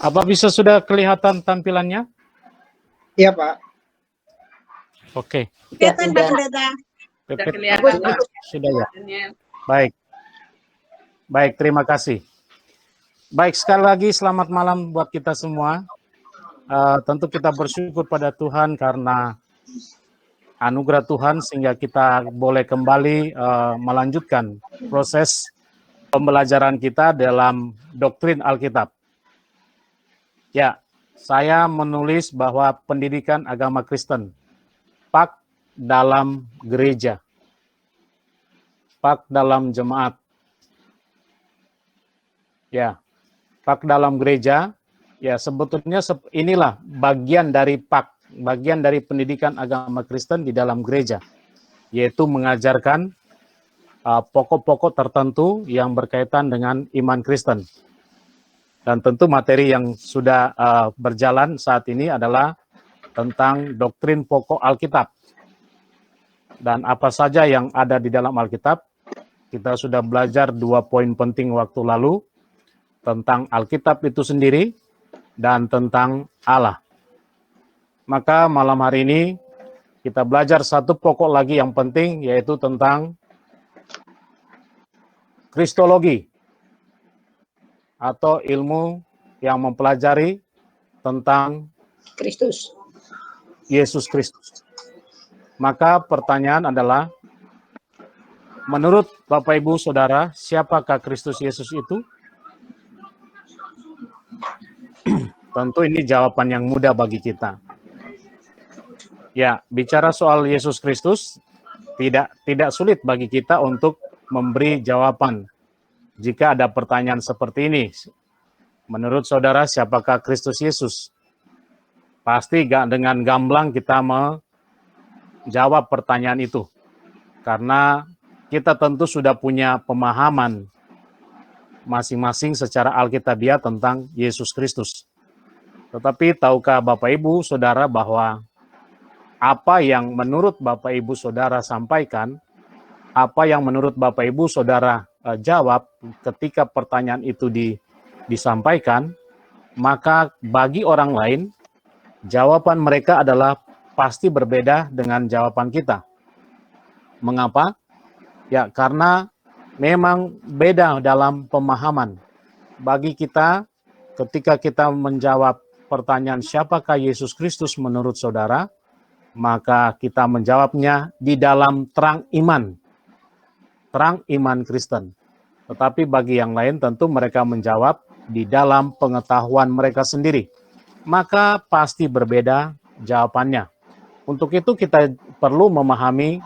Apa bisa sudah kelihatan tampilannya? Iya, Pak. Oke. Kelihatan, Pak Pendeta. Sudah kelihatan, Pak. Sudah ya. Baik. Baik, terima kasih. Baik, sekali lagi selamat malam buat kita semua. Tentu kita bersyukur pada Tuhan karena anugerah Tuhan sehingga kita boleh kembali melanjutkan proses pembelajaran kita dalam doktrin Alkitab. Ya, saya menulis bahwa pendidikan agama Kristen, pak dalam gereja, pak dalam jemaat. Ya, pak dalam gereja, ya sebetulnya inilah bagian dari pak, bagian dari pendidikan agama Kristen di dalam gereja, yaitu mengajarkan pokok-pokok tertentu yang berkaitan dengan iman Kristen. Dan tentu materi yang sudah berjalan saat ini adalah tentang doktrin pokok Alkitab. Dan apa saja yang ada di dalam Alkitab, kita sudah belajar 2 poin penting waktu lalu, tentang Alkitab itu sendiri, dan tentang Allah. Maka malam hari ini, kita belajar satu pokok lagi yang penting, yaitu tentang Kristologi, atau ilmu yang mempelajari tentang Kristus. Yesus Kristus. Maka pertanyaan adalah, menurut Bapak Ibu Saudara, siapakah Kristus Yesus itu? Tentu ini jawaban yang mudah bagi kita. Ya, bicara soal Yesus Kristus, tidak sulit bagi kita untuk memberi jawaban. Jika ada pertanyaan seperti ini, menurut saudara siapakah Kristus Yesus? Pasti dengan gamblang kita menjawab pertanyaan itu. Karena kita tentu sudah punya pemahaman masing-masing secara alkitabiah tentang Yesus Kristus. Tetapi tahukah Bapak Ibu Saudara bahwa apa yang menurut Bapak Ibu Saudara sampaikan, apa yang menurut Bapak Ibu Saudara jawab ketika pertanyaan itu disampaikan, maka bagi orang lain, jawaban mereka adalah pasti berbeda dengan jawaban kita. Mengapa? Ya, karena memang beda dalam pemahaman. Bagi kita, ketika kita menjawab pertanyaan siapakah Yesus Kristus menurut saudara, maka kita menjawabnya di dalam terang iman Kristen. Tetapi bagi yang lain tentu mereka menjawab di dalam pengetahuan mereka sendiri. Maka pasti berbeda jawabannya. Untuk itu kita perlu memahami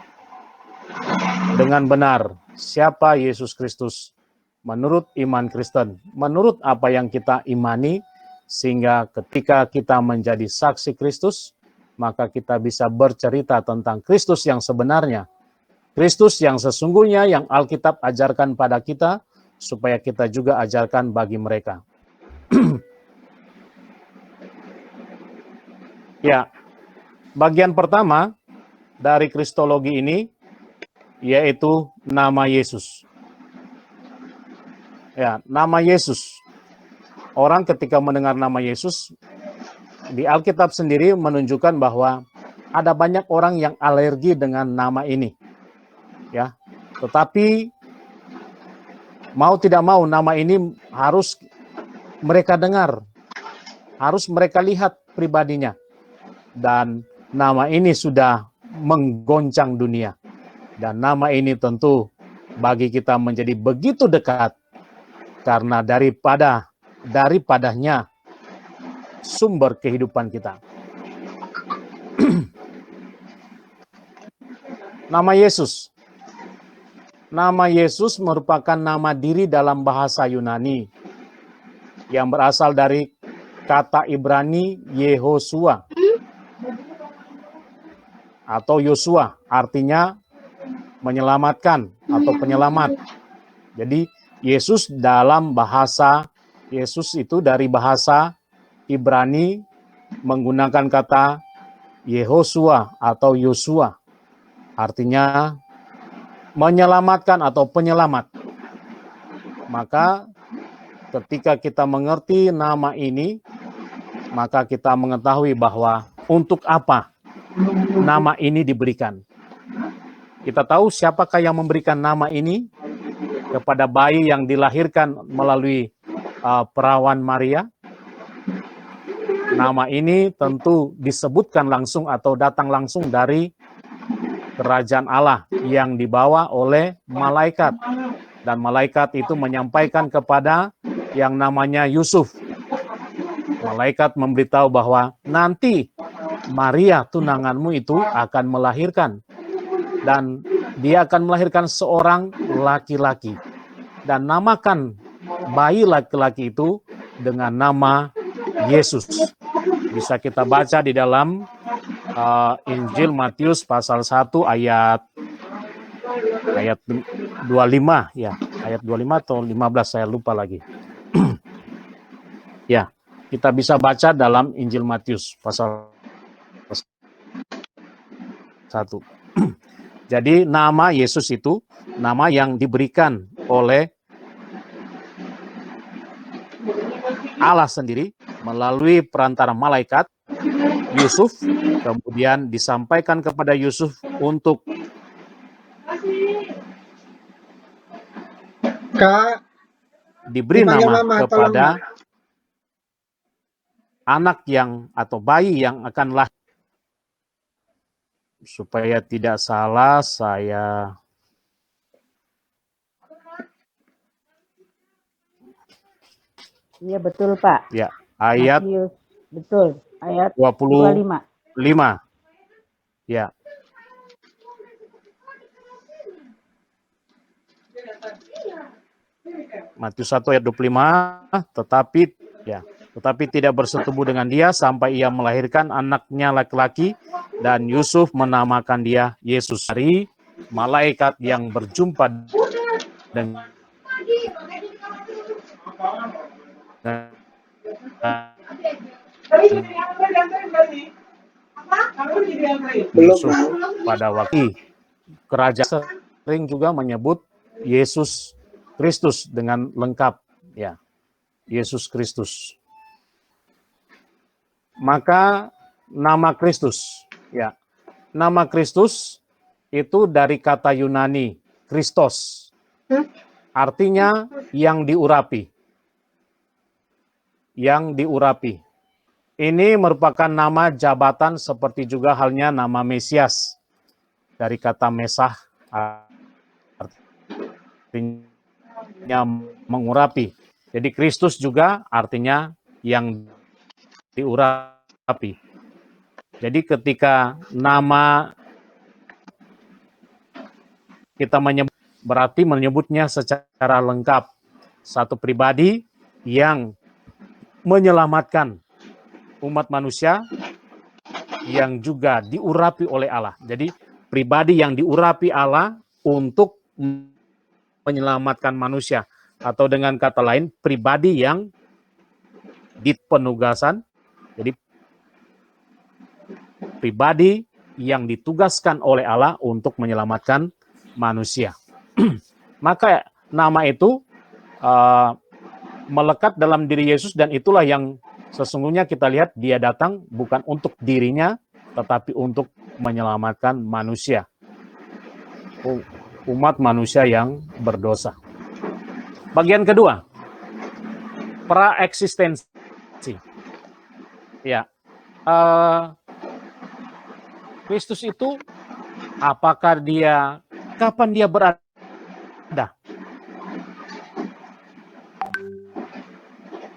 dengan benar siapa Yesus Kristus menurut iman Kristen, menurut apa yang kita imani, sehingga ketika kita menjadi saksi Kristus, maka kita bisa bercerita tentang Kristus yang sebenarnya, Kristus yang sesungguhnya yang Alkitab ajarkan pada kita, supaya kita juga ajarkan bagi mereka. Ya, bagian pertama dari Kristologi ini, yaitu nama Yesus. Ya, nama Yesus. Orang ketika mendengar nama Yesus, di Alkitab sendiri menunjukkan bahwa ada banyak orang yang alergi dengan nama ini. Ya, tetapi mau tidak mau nama ini harus mereka dengar, harus mereka lihat pribadinya, dan nama ini sudah menggoncang dunia, dan nama ini tentu bagi kita menjadi begitu dekat karena daripadanya sumber kehidupan kita. Nama Yesus. Nama Yesus merupakan nama diri dalam bahasa Yunani yang berasal dari kata Ibrani Yehosua atau Yosua, artinya menyelamatkan atau penyelamat. Jadi Yesus dalam bahasa, Yesus itu dari bahasa Ibrani menggunakan kata Yehosua atau Yosua, artinya menyelamatkan atau penyelamat. Maka ketika kita mengerti nama ini, maka kita mengetahui bahwa untuk apa nama ini diberikan. Kita tahu siapakah yang memberikan nama ini kepada bayi yang dilahirkan melalui perawan Maria. Nama ini tentu disebutkan langsung atau datang langsung dari kerajaan Allah yang dibawa oleh malaikat. Dan malaikat itu menyampaikan kepada yang namanya Yusuf. Malaikat memberitahu bahwa nanti Maria tunanganmu itu akan melahirkan. Dan dia akan melahirkan seorang laki-laki. Dan namakan bayi laki-laki itu dengan nama Yesus. Bisa kita baca di dalam Injil Matius pasal 1 ayat 25 ya, ayat 25 atau 15 saya lupa lagi. Ya, kita bisa baca dalam Injil Matius pasal 1. Jadi nama Yesus itu nama yang diberikan oleh Allah sendiri melalui perantara malaikat Yusuf, kemudian disampaikan kepada Yusuf untuk diberi nama kepada anak yang atau bayi yang akan lahir. Supaya tidak salah, saya Iya betul Pak. Ya, ayat Matius, betul. Ayat 25. Ya. Matius 1 ayat 25, tetapi tidak bersetubuh dengan dia sampai ia melahirkan anaknya laki-laki, dan Yusuf menamakan dia Yesus. Dari malaikat yang berjumpa dengan Yusuf pada waktu kerajaan sering juga menyebut Yesus Kristus dengan lengkap, ya, Yesus Kristus. Maka nama Kristus, ya, nama Kristus itu dari kata Yunani Kristos, artinya yang diurapi. Yang diurapi. Ini merupakan nama jabatan seperti juga halnya nama Mesias. Dari kata Mesah, artinya mengurapi. Jadi Kristus juga artinya yang diurapi. Jadi ketika nama kita menyebut, berarti menyebutnya secara lengkap. Satu pribadi yang menyelamatkan umat manusia yang juga diurapi oleh Allah. Jadi pribadi yang diurapi Allah untuk menyelamatkan manusia. Atau dengan kata lain, pribadi yang dipenugasan. Jadi pribadi yang ditugaskan oleh Allah untuk menyelamatkan manusia. Maka nama itu melekat dalam diri Yesus, dan itulah yang sesungguhnya kita lihat dia datang bukan untuk dirinya, tetapi untuk menyelamatkan manusia. Umat manusia yang berdosa. Bagian kedua, praeksistensi. Ya, Kristus itu apakah dia, kapan dia berada?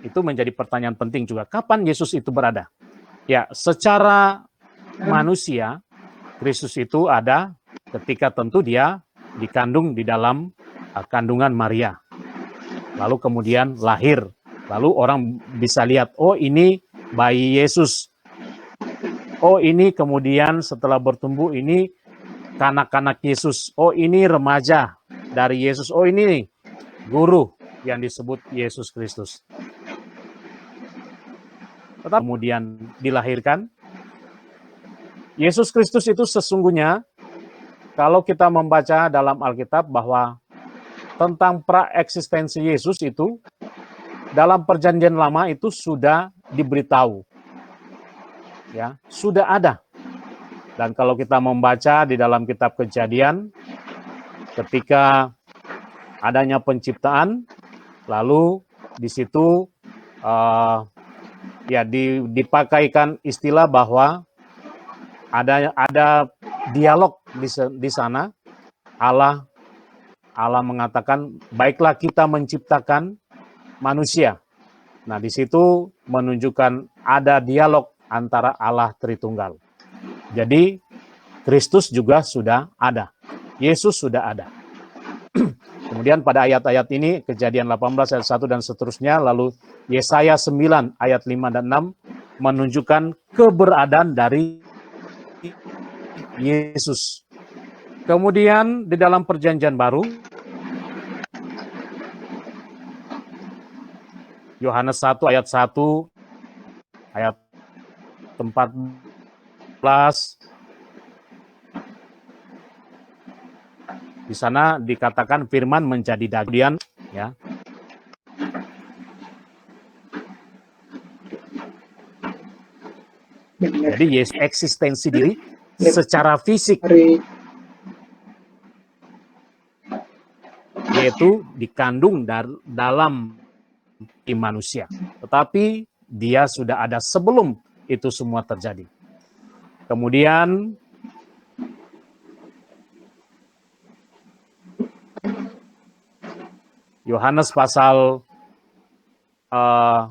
Itu menjadi pertanyaan penting juga. Kapan Yesus itu berada? Ya, secara manusia, Kristus itu ada ketika tentu dia dikandung di dalam kandungan Maria. Lalu kemudian lahir. Lalu orang bisa lihat, oh ini bayi Yesus. Oh ini kemudian setelah bertumbuh ini kanak-kanak Yesus. Oh ini remaja dari Yesus. Oh ini guru yang disebut Yesus Kristus. Tetapi kemudian dilahirkan. Yesus Kristus itu sesungguhnya, kalau kita membaca dalam Alkitab bahwa tentang praeksistensi Yesus itu, dalam perjanjian lama itu sudah diberitahu. Ya, sudah ada. Dan kalau kita membaca di dalam kitab Kejadian, ketika adanya penciptaan, lalu di situ dipakaikan istilah bahwa ada dialog di sana. Allah mengatakan, baiklah kita menciptakan manusia. Nah, di situ menunjukkan ada dialog antara Allah Tritunggal. Jadi Kristus juga sudah ada. Yesus sudah ada. Kemudian pada ayat-ayat ini, Kejadian 18 ayat 1 dan seterusnya, lalu Yesaya 9 ayat 5 dan 6 menunjukkan keberadaan dari Yesus. Kemudian di dalam perjanjian baru, Yohanes 1 ayat 1, ayat 14, di sana dikatakan firman menjadi daging, ya. Benar. Jadi Yesus eksistensi diri secara fisik, yaitu dikandung dalam manusia. Tetapi dia sudah ada sebelum itu semua terjadi. Kemudian Yohanes pasal 5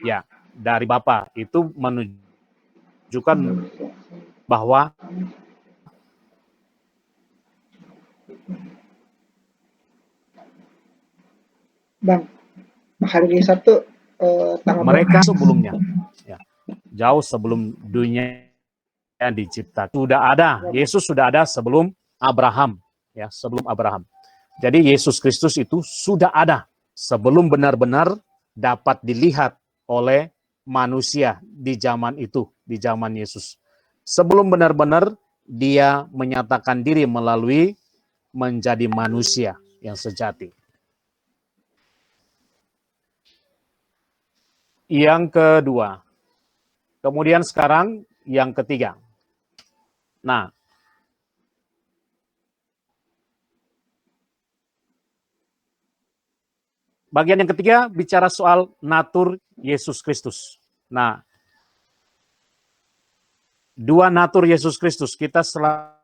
ya, dari Bapa, itu menunjukkan bahwa Bang, hari Sabtu tanggal mereka sebelumnya, ya, jauh sebelum dunia diciptakan, sudah ada. Yesus sudah ada sebelum Abraham, ya, sebelum Abraham. Jadi Yesus Kristus itu sudah ada sebelum benar-benar dapat dilihat oleh manusia di zaman itu, di zaman Yesus. Sebelum benar-benar dia menyatakan diri melalui menjadi manusia yang sejati. Yang kedua. Kemudian sekarang yang ketiga. Nah, bagian yang ketiga bicara soal natur Yesus Kristus. Nah, dua natur Yesus Kristus, kita selalu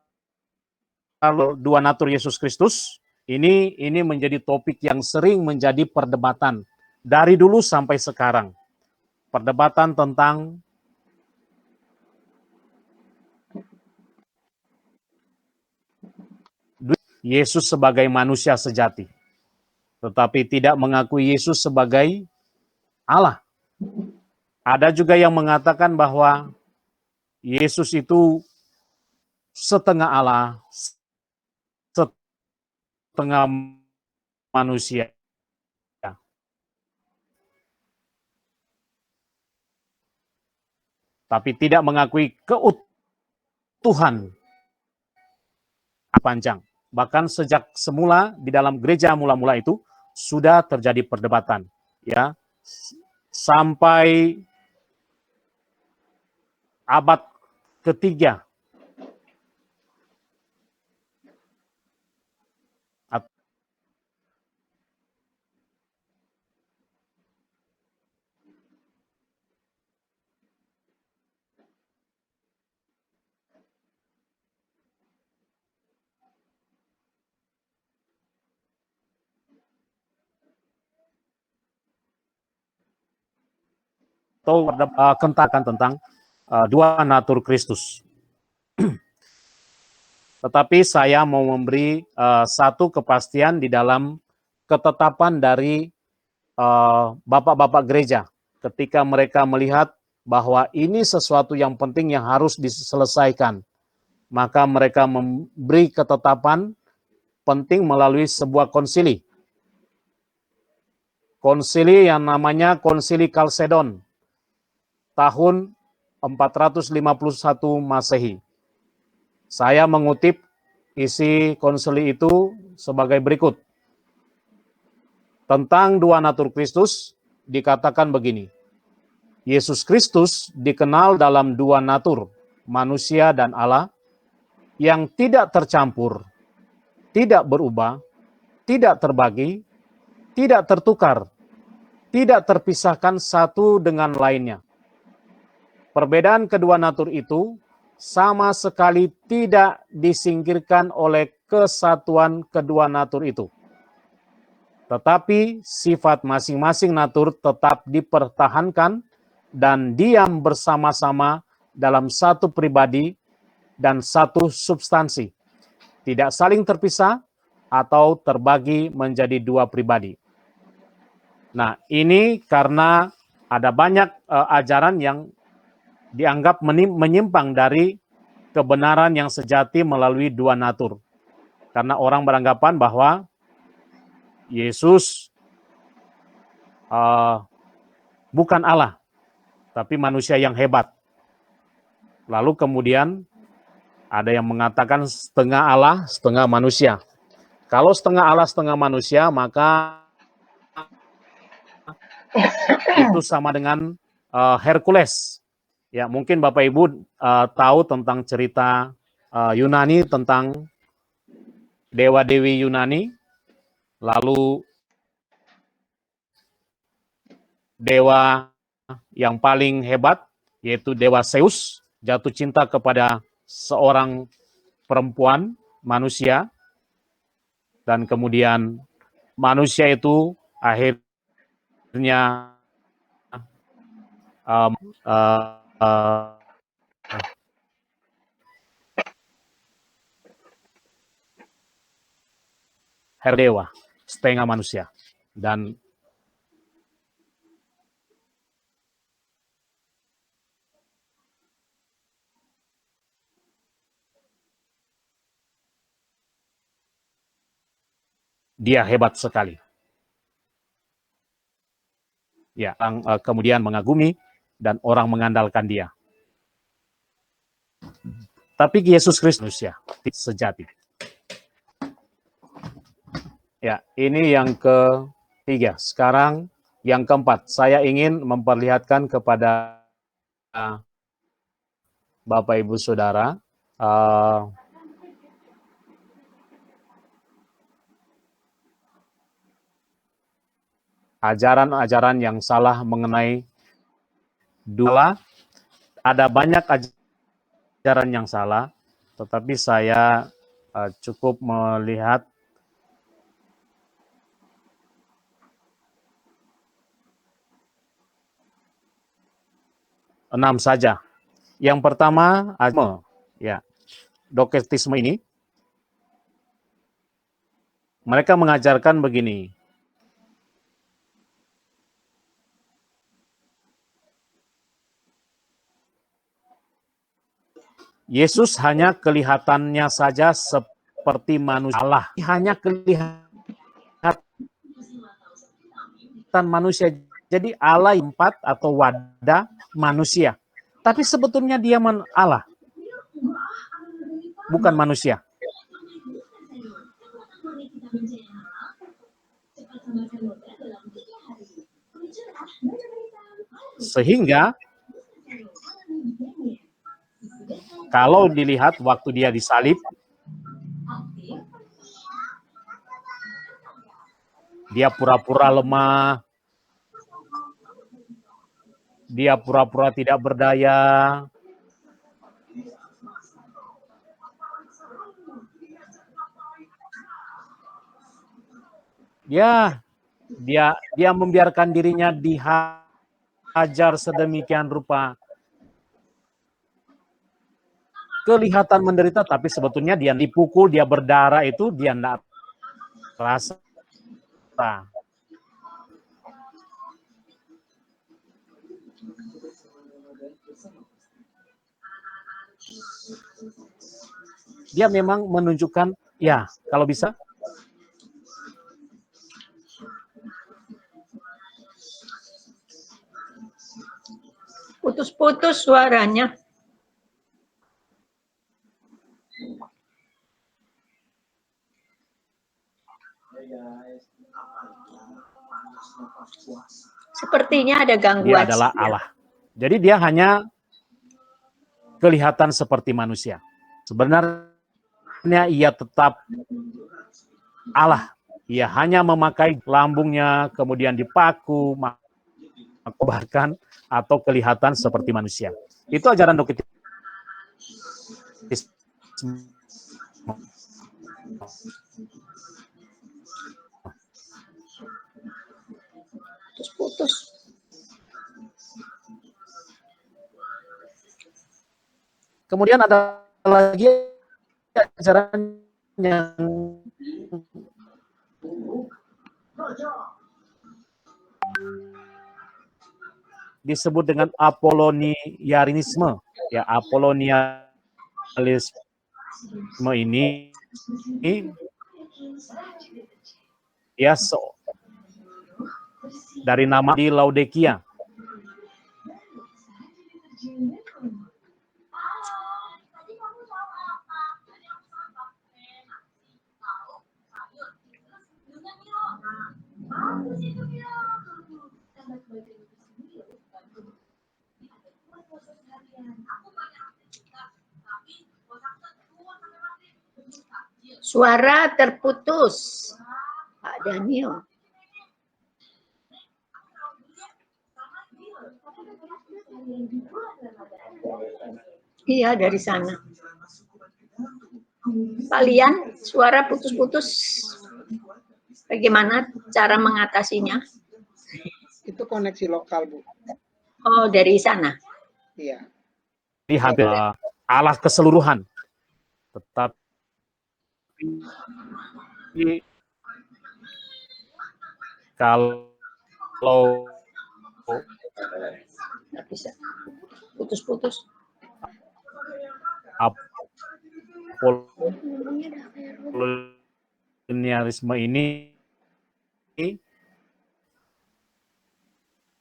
dua natur Yesus Kristus, ini menjadi topik yang sering menjadi perdebatan dari dulu sampai sekarang. Perdebatan tentang Yesus sebagai manusia sejati, tetapi tidak mengakui Yesus sebagai Allah. Ada juga yang mengatakan bahwa Yesus itu setengah Allah, setengah manusia. Tapi tidak mengakui keutuhan panjang. Bahkan sejak semula di dalam gereja mula-mula itu sudah terjadi perdebatan, ya, sampai abad ketiga atau kentakan tentang dua natur Kristus. Tetapi saya mau memberi satu kepastian di dalam ketetapan dari bapak-bapak gereja ketika mereka melihat bahwa ini sesuatu yang penting yang harus diselesaikan. Maka mereka memberi ketetapan penting melalui sebuah konsili. Konsili yang namanya Konsili Kalsedon tahun 451 Masehi. Saya mengutip isi konsili itu sebagai berikut. Tentang dua natur Kristus dikatakan begini. Yesus Kristus dikenal dalam dua natur, manusia dan Allah, yang tidak tercampur, tidak berubah, tidak terbagi, tidak tertukar, tidak terpisahkan satu dengan lainnya. Perbedaan kedua natur itu sama sekali tidak disingkirkan oleh kesatuan kedua natur itu. Tetapi sifat masing-masing natur tetap dipertahankan dan diam bersama-sama dalam satu pribadi dan satu substansi, tidak saling terpisah atau terbagi menjadi dua pribadi. Nah, ini karena ada banyak ajaran yang dianggap menyimpang dari kebenaran yang sejati melalui dua natur. Karena orang beranggapan bahwa Yesus bukan Allah, tapi manusia yang hebat. Lalu kemudian ada yang mengatakan setengah Allah, setengah manusia. Kalau setengah Allah, setengah manusia, maka itu sama dengan Hercules. Ya, mungkin Bapak Ibu tahu tentang cerita Yunani, tentang dewa-dewi Yunani. Lalu dewa yang paling hebat, yaitu dewa Zeus, jatuh cinta kepada seorang perempuan, manusia, dan kemudian manusia itu akhirnya herdewa, setengah manusia. Dan dia hebat sekali. Ya, kemudian mengagumi dan orang mengandalkan dia. Tapi Yesus Kristus ya, sejati. Ya, ini yang ketiga. Sekarang yang keempat, saya ingin memperlihatkan kepada Bapak Ibu Saudara ajaran-ajaran yang salah mengenai dua. Ada banyak ajaran yang salah, tetapi saya cukup melihat 6 saja. Yang pertama, ya, doketisme ini, mereka mengajarkan begini. Yesus hanya kelihatannya saja seperti manusia Allah. Hanya kelihatan manusia. Jadi Allah tempat atau wadah manusia. Tapi sebetulnya dia Allah. Bukan manusia. Sehingga kalau dilihat waktu dia disalib, dia pura-pura lemah, dia pura-pura tidak berdaya, dia membiarkan dirinya dihajar sedemikian rupa. Kelihatan menderita, tapi sebetulnya dia dipukul, dia berdarah itu dia tidak rasa. Dia memang menunjukkan, ya kalau bisa. Putus-putus suaranya. Sepertinya ada Dia gangguan. adalah Allah. Jadi dia hanya kelihatan seperti manusia. Sebenarnya ia tetap Allah. Ia hanya memakai lambungnya, kemudian dipaku, bahkan atau kelihatan seperti manusia. Itu ajaran doktrinis. Putus. Kemudian ada lagi ajaran yang disebut dengan Apolonianisme. Ya, Apolonianisme ini ya dari nama di Laodikia. Suara terputus. Pak Daniel. Iya, dari sana. Kalian suara putus-putus. Bagaimana cara mengatasinya? Itu koneksi lokal, Bu. Oh, dari sana. Iya. Lihat Allah keseluruhan. Tetapi kalau Nggak bisa. Putus-putus. Apolonianisme ini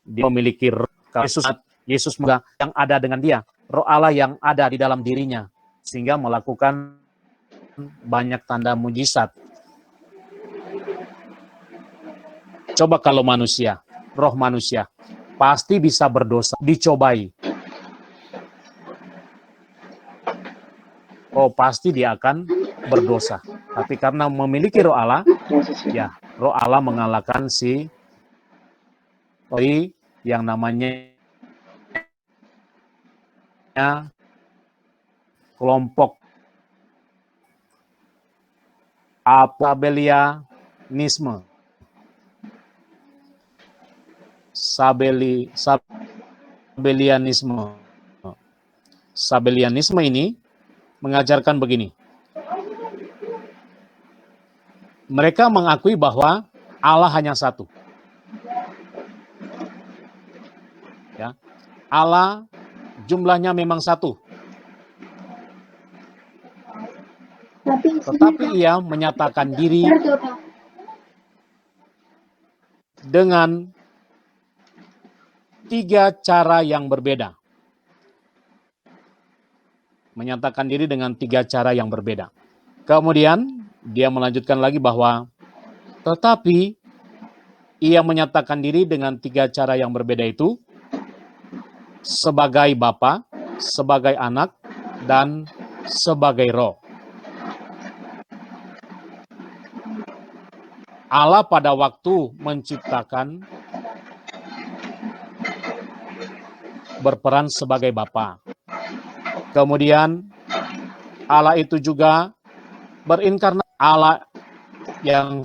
dia memiliki roh Yesus yang ada dengan dia, roh Allah yang ada di dalam dirinya, sehingga melakukan banyak tanda mujizat. Coba kalau manusia, roh manusia, pasti bisa berdosa, dicobai. Oh, pasti dia akan berdosa. Tapi karena memiliki roh Allah, ya, roh Allah mengalahkan si yang namanya kelompok Sabellianisme. Sabellianisme ini mengajarkan begini. Mereka mengakui bahwa Allah hanya satu. Ya. Allah jumlahnya memang satu. Tetapi ia menyatakan diri dengan 3 cara yang berbeda. Menyatakan diri dengan 3 cara yang berbeda. Kemudian dia melanjutkan lagi bahwa tetapi ia menyatakan diri dengan 3 cara yang berbeda itu sebagai Bapa, sebagai Anak, dan sebagai Roh. Allah pada waktu menciptakan berperan sebagai Bapa. Kemudian Allah itu juga berinkarnasi. Allah yang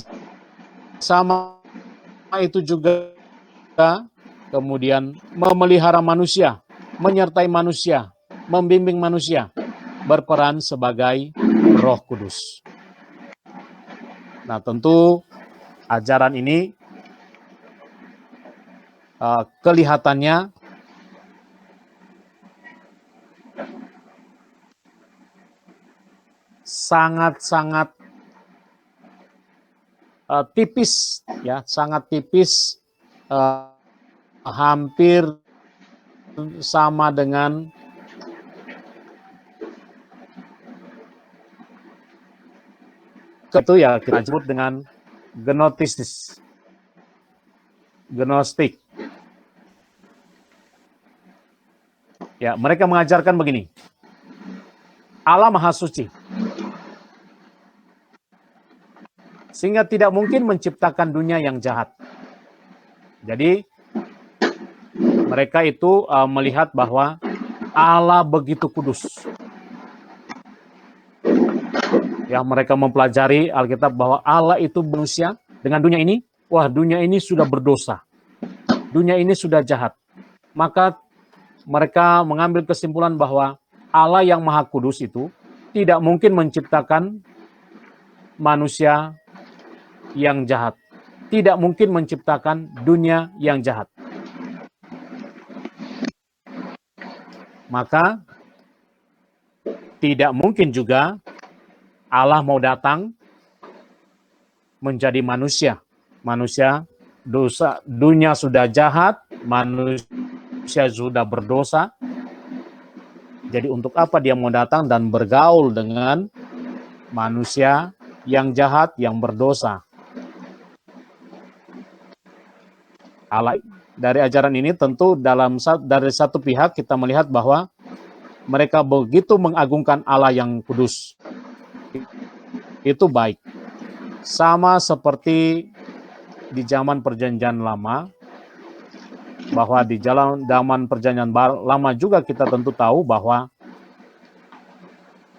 sama itu juga kemudian memelihara manusia, menyertai manusia, membimbing manusia, berperan sebagai Roh Kudus. Nah, tentu ajaran ini kelihatannya sangat-sangat tipis, ya, sangat tipis, hampir sama dengan itu ya kita sebut dengan Gnostik. Ya, mereka mengajarkan begini. Allah Maha Suci. Sehingga tidak mungkin menciptakan dunia yang jahat. Jadi, mereka itu melihat bahwa Allah begitu kudus. Ya, mereka mempelajari Alkitab bahwa Allah itu manusia dengan dunia ini. Wah, dunia ini sudah berdosa. Dunia ini sudah jahat. Maka mereka mengambil kesimpulan bahwa Allah yang Maha Kudus itu tidak mungkin menciptakan manusia yang jahat. Tidak mungkin menciptakan dunia yang jahat. Maka tidak mungkin juga Allah mau datang menjadi manusia. Manusia dosa, dunia sudah jahat, manusia sudah berdosa. Jadi untuk apa dia mau datang dan bergaul dengan manusia yang jahat, yang berdosa? Allah dari ajaran ini tentu dari satu pihak kita melihat bahwa mereka begitu mengagungkan Allah yang kudus. Itu baik. Sama seperti di zaman Perjanjian Lama, bahwa di zaman Perjanjian Lama juga kita tentu tahu bahwa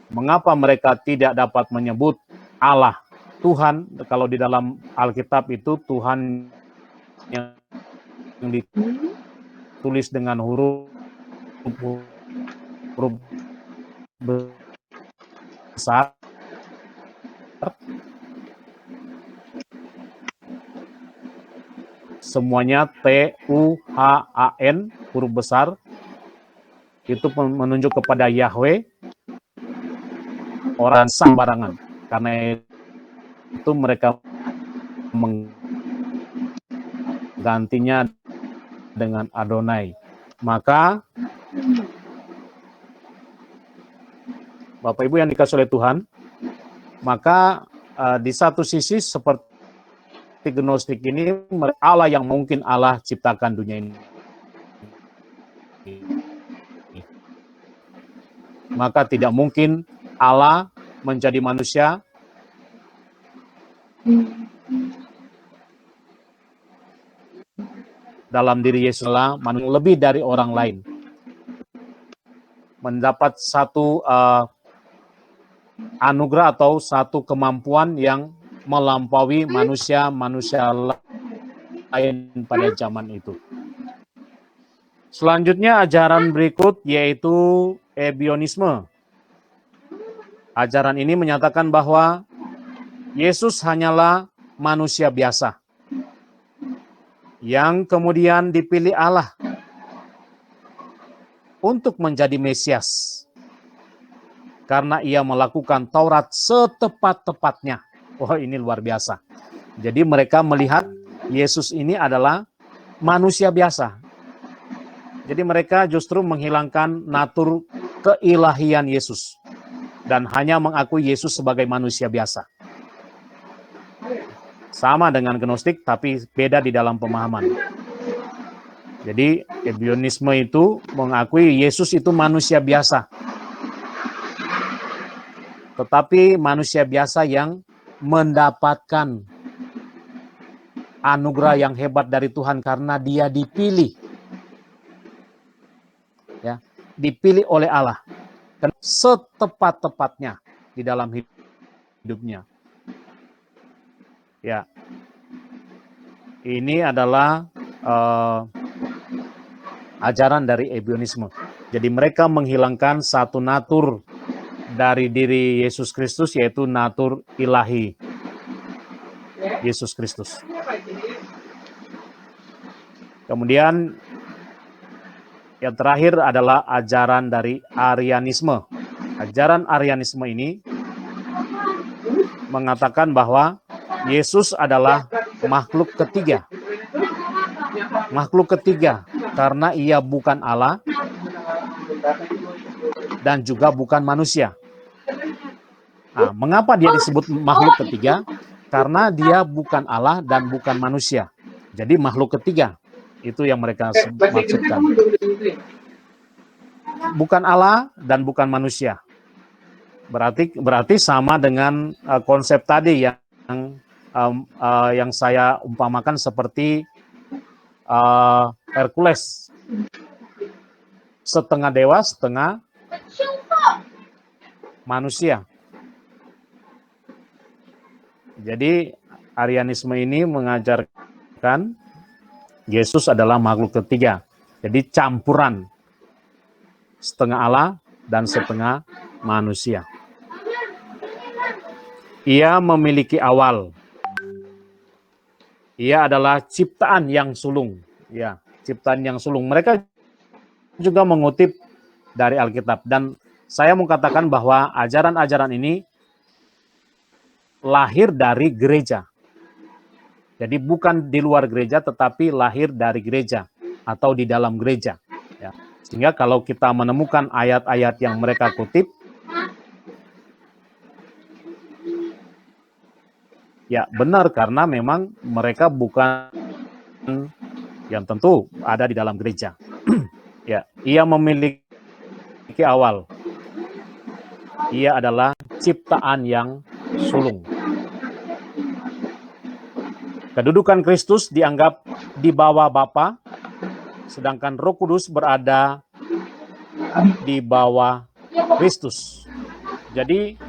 mengapa mereka tidak dapat menyebut Allah, Tuhan, kalau di dalam Alkitab itu Tuhan yang ditulis dengan huruf besar, semuanya T-U-H-A-N, huruf besar, itu menunjuk kepada Yahweh, orang sembarangan. Karena itu mereka menggantinya dengan Adonai. Maka Bapak Ibu yang dikasihi oleh Tuhan, maka di satu sisi seperti Gnostik ini, Allah yang mungkin Allah ciptakan dunia ini. Maka tidak mungkin Allah menjadi manusia dalam diri Yesus Allah, lebih dari orang lain. Mendapat satu anugerah atau satu kemampuan yang melampaui manusia lain pada zaman itu. Selanjutnya ajaran berikut yaitu ebionisme. Ajaran ini menyatakan bahwa Yesus hanyalah manusia biasa yang kemudian dipilih Allah untuk menjadi Mesias karena ia melakukan Taurat setepat-tepatnya. Wah, ini luar biasa. Jadi mereka melihat Yesus ini adalah manusia biasa. Jadi mereka justru menghilangkan natur keilahian Yesus dan hanya mengakui Yesus sebagai manusia biasa. Sama dengan Gnostik, tapi beda di dalam pemahaman. Jadi ebionisme itu mengakui Yesus itu manusia biasa. Tetapi manusia biasa yang mendapatkan anugerah yang hebat dari Tuhan karena dia dipilih. Ya, dipilih oleh Allah setepat-tepatnya di dalam hidupnya. Ya. Ini adalah ajaran dari ebionisme. Jadi mereka menghilangkan satu natur dari diri Yesus Kristus, yaitu natur ilahi Yesus Kristus. Kemudian yang terakhir adalah ajaran dari Arianisme. Ajaran Arianisme ini mengatakan bahwa Yesus adalah makhluk ketiga. Makhluk ketiga karena ia bukan Allah dan juga bukan manusia. Nah, mengapa dia disebut makhluk ketiga? karena dia bukan Allah dan bukan manusia. Jadi makhluk ketiga. Itu yang mereka maksudkan. Bukan Allah dan bukan manusia. Berarti sama dengan konsep tadi yang saya umpamakan seperti Hercules. Setengah dewa, setengah manusia. Jadi Arianisme ini mengajarkan Yesus adalah makhluk ketiga. Jadi campuran setengah Allah dan setengah manusia. Ia memiliki awal. Ia adalah ciptaan yang sulung. Ya, ciptaan yang sulung. Mereka juga mengutip dari Alkitab. Dan saya mau katakan bahwa ajaran-ajaran ini lahir dari gereja. Jadi bukan di luar gereja, tetapi lahir dari gereja atau di dalam gereja. Ya. Sehingga kalau kita menemukan ayat-ayat yang mereka kutip, ya benar, karena memang mereka bukan yang tentu ada di dalam gereja. Ya, ia memiliki awal. Ia adalah ciptaan yang sulung. Kedudukan Kristus dianggap di bawah Bapa, sedangkan Roh Kudus berada di bawah Kristus. Jadi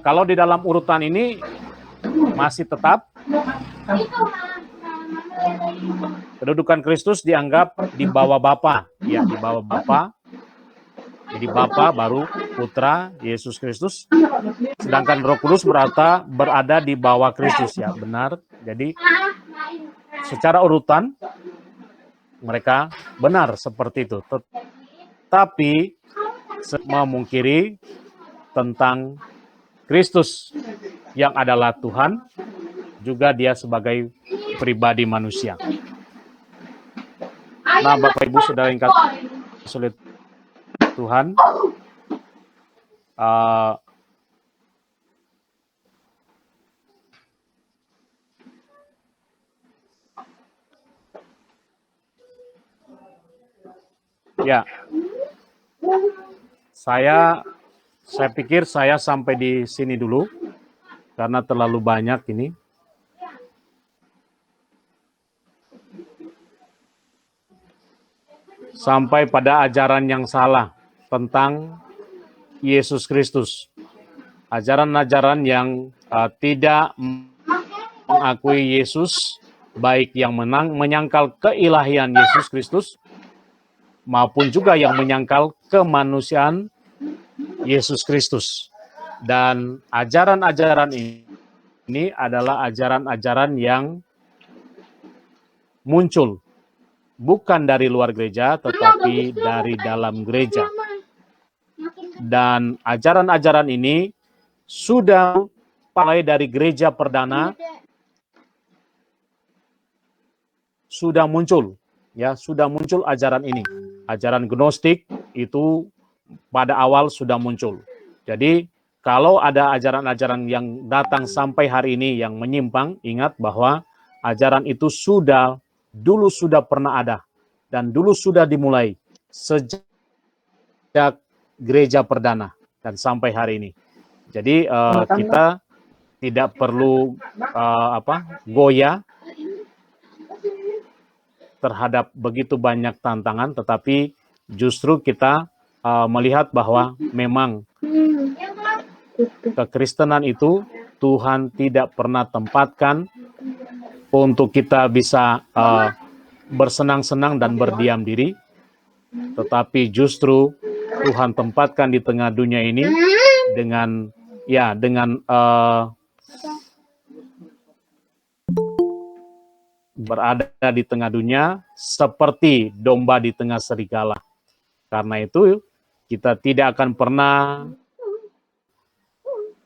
kalau di dalam urutan ini masih tetap kedudukan Kristus dianggap di bawah Bapa, ya di bawah Bapa. Jadi Bapa baru Putra Yesus Kristus, sedangkan Roh Kudus berada di bawah Kristus, ya benar. Jadi secara urutan mereka benar seperti itu. Tetapi memungkiri tentang Kristus yang adalah Tuhan, juga dia sebagai pribadi manusia. Nah, Bapak Ibu Saudara yang sulit Tuhan, ya, saya pikir saya sampai di sini dulu karena terlalu banyak ini. Sampai pada ajaran yang salah tentang Yesus Kristus. Ajaran-ajaran yang tidak mengakui Yesus, baik yang menyangkal keilahian Yesus Kristus, maupun juga yang menyangkal kemanusiaan Yesus Kristus. Dan ajaran-ajaran ini adalah ajaran-ajaran yang muncul bukan dari luar gereja, tetapi dari dalam gereja. Dan ajaran-ajaran ini sudah mulai dari gereja perdana, sudah muncul, ya, sudah muncul ajaran ini. Ajaran Gnostik itu pada awal sudah muncul. Jadi kalau ada ajaran-ajaran yang datang sampai hari ini yang menyimpang, ingat bahwa ajaran itu dulu sudah pernah ada dan dulu sudah dimulai sejak gereja perdana dan sampai hari ini. Jadi kita tidak perlu goyah terhadap begitu banyak tantangan, tetapi justru kita melihat bahwa memang kekristenan itu Tuhan tidak pernah tempatkan untuk kita bisa bersenang-senang dan berdiam diri, tetapi justru Tuhan tempatkan di tengah dunia ini dengan berada di tengah dunia seperti domba di tengah serigala. Karena itu kita tidak akan pernah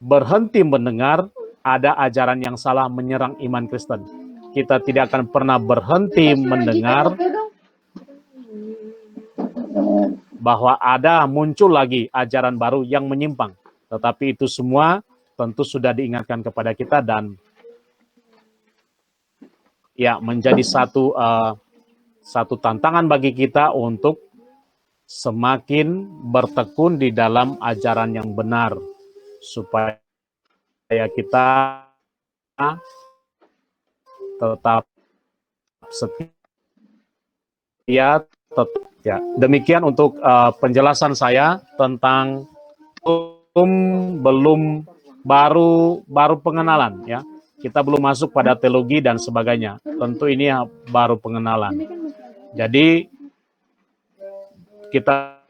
berhenti mendengar ada ajaran yang salah menyerang iman Kristen. Kita tidak akan pernah berhenti mendengar bahwa ada muncul lagi ajaran baru yang menyimpang. Tetapi itu semua tentu sudah diingatkan kepada kita dan menjadi satu tantangan bagi kita untuk semakin bertekun di dalam ajaran yang benar, supaya kita tetap setia. Ya, demikian untuk penjelasan saya tentang belum baru pengenalan, ya. Kita belum masuk pada teologi dan sebagainya. Tentu ini baru pengenalan. Jadi kita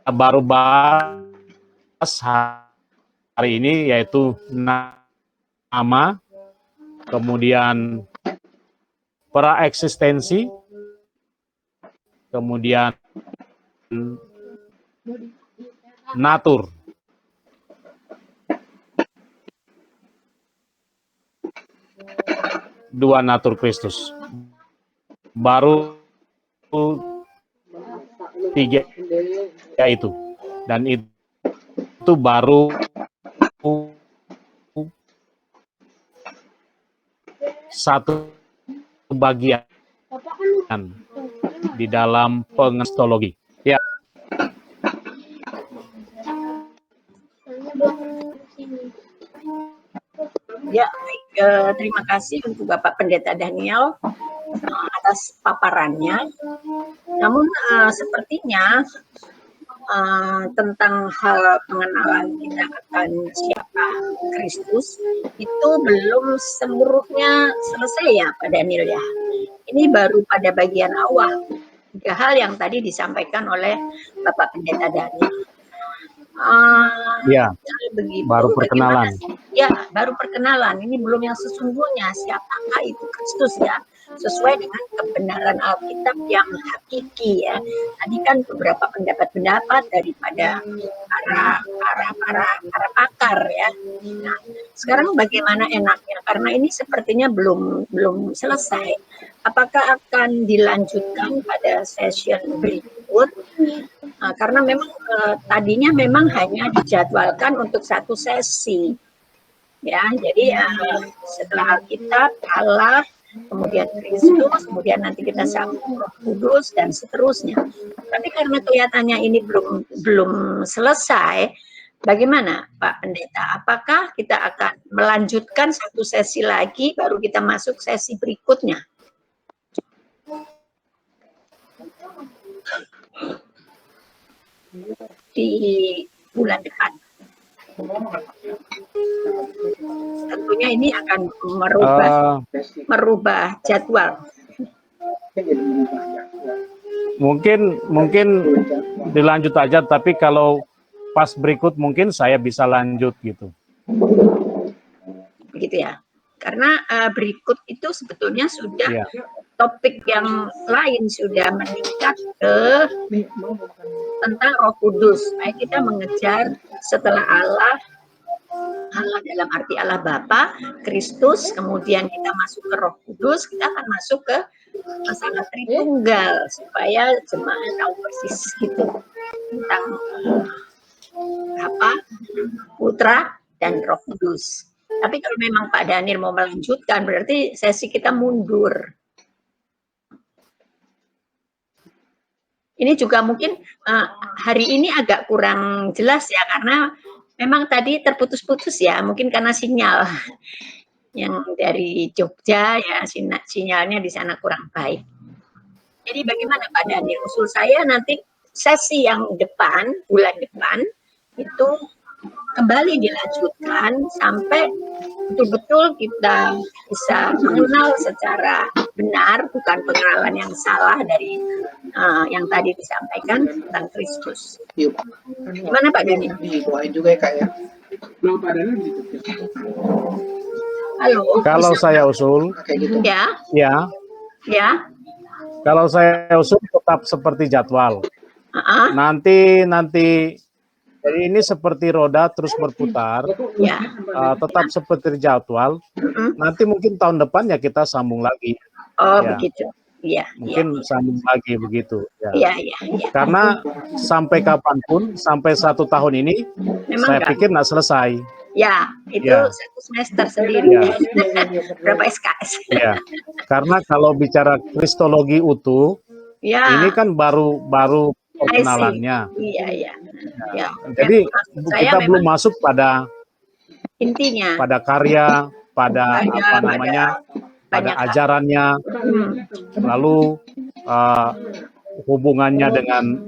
baru bahas hari ini, yaitu nama, kemudian praeksistensi, kemudian natur. Dua natur Kristus. Baru tiga itu. Dan itu baru satu bagian di dalam pengestologi. Ya. Ya, baik. Terima kasih untuk Bapak Pendeta Daniel atas paparannya. Namun sepertinya tentang hal pengenalan kita akan siapa Kristus itu belum seluruhnya selesai ya Pak Daniel ya. Ini baru pada bagian awal. 3 hal yang tadi disampaikan oleh Bapak Pendeta Daniel. Ya, begitu, baru perkenalan. Ya, baru perkenalan. Ini belum yang sesungguhnya siapakah itu Kristus ya, sesuai dengan kebenaran Alkitab yang hakiki ya. Tadi kan beberapa pendapat-pendapat daripada para pakar ya. Nah, sekarang bagaimana enaknya? Karena ini sepertinya belum selesai. Apakah akan dilanjutkan pada session berikut? Karena memang tadinya memang hanya dijadwalkan untuk 1 sesi, ya. Jadi setelah Alkitab, Allah, kemudian Kristus, kemudian nanti kita sambung Roh Kudus dan seterusnya. Tapi karena kelihatannya ini belum selesai, bagaimana Pak Pendeta? Apakah kita akan melanjutkan 1 sesi lagi, baru kita masuk sesi berikutnya? Di bulan depan. Tentunya ini akan merubah jadwal. Mungkin dilanjut aja, tapi kalau pas berikut mungkin saya bisa lanjut gitu. Begitu ya. Karena berikut itu sebetulnya sudah topik yang lain, sudah meningkat ke tentang Roh Kudus. Supaya kita mengejar setelah Allah dalam arti Allah Bapa, Kristus, kemudian kita masuk ke Roh Kudus, kita akan masuk ke masalah Tritunggal, supaya jemaah tahu persis gitu tentang Putra dan Roh Kudus. Tapi kalau memang Pak Daniel mau melanjutkan, berarti sesi kita mundur. Ini juga mungkin hari ini agak kurang jelas ya, karena memang tadi terputus-putus ya, mungkin karena sinyal yang dari Jogja ya, sinyalnya di sana kurang baik. Jadi bagaimana Pak Daniel? Usul saya nanti sesi yang depan, bulan depan, itu kembali dilanjutkan sampai betul-betul kita bisa mengenal secara benar, bukan pengenalan yang salah dari yang tadi disampaikan tentang Kristus. Gimana Pak Daniel? Doain juga ya Kak ya. Halo. Kalau saya usul, ya. Kalau saya usul tetap seperti jadwal. Nanti jadi ini seperti roda terus berputar, tetap seperti jadwal. Nanti mungkin tahun depan ya kita sambung lagi. Begitu. Iya. Mungkin sambung lagi begitu. Iya. Karena sampai kapanpun, sampai 1 tahun ini, memang saya pikir nggak selesai. Ya, itu Ya. satu semester sendiri. Ya. Berapa SKS? Ya, karena kalau bicara kristologi utuh, Ya, ini kan baru I see. perkenalannya. Iya, iya. Ya, Jadi maksud saya kita belum memang masuk pada intinya karya, pada ada apa namanya, pada banyak hal. ajarannya, lalu hubungannya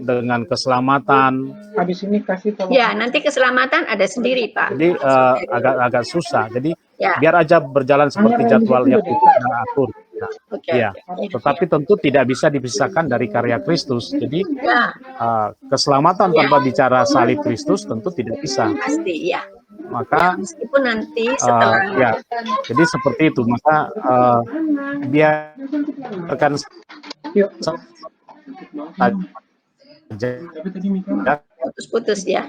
dengan keselamatan. Habis ini kasih tolong. Ya, nanti keselamatan ada sendiri, Pak. Jadi agak susah. Jadi Ya, biar aja berjalan seperti jadwal yang kita atur. Nah, oke. ya, tetapi tentu tidak bisa dipisahkan dari karya Kristus. Jadi Ya, keselamatan tanpa bicara salib Kristus tentu tidak bisa. pasti ya. Maka Meskipun nanti setelah ya, jadi seperti itu. Maka biarkan Yuk. putus-putus ya.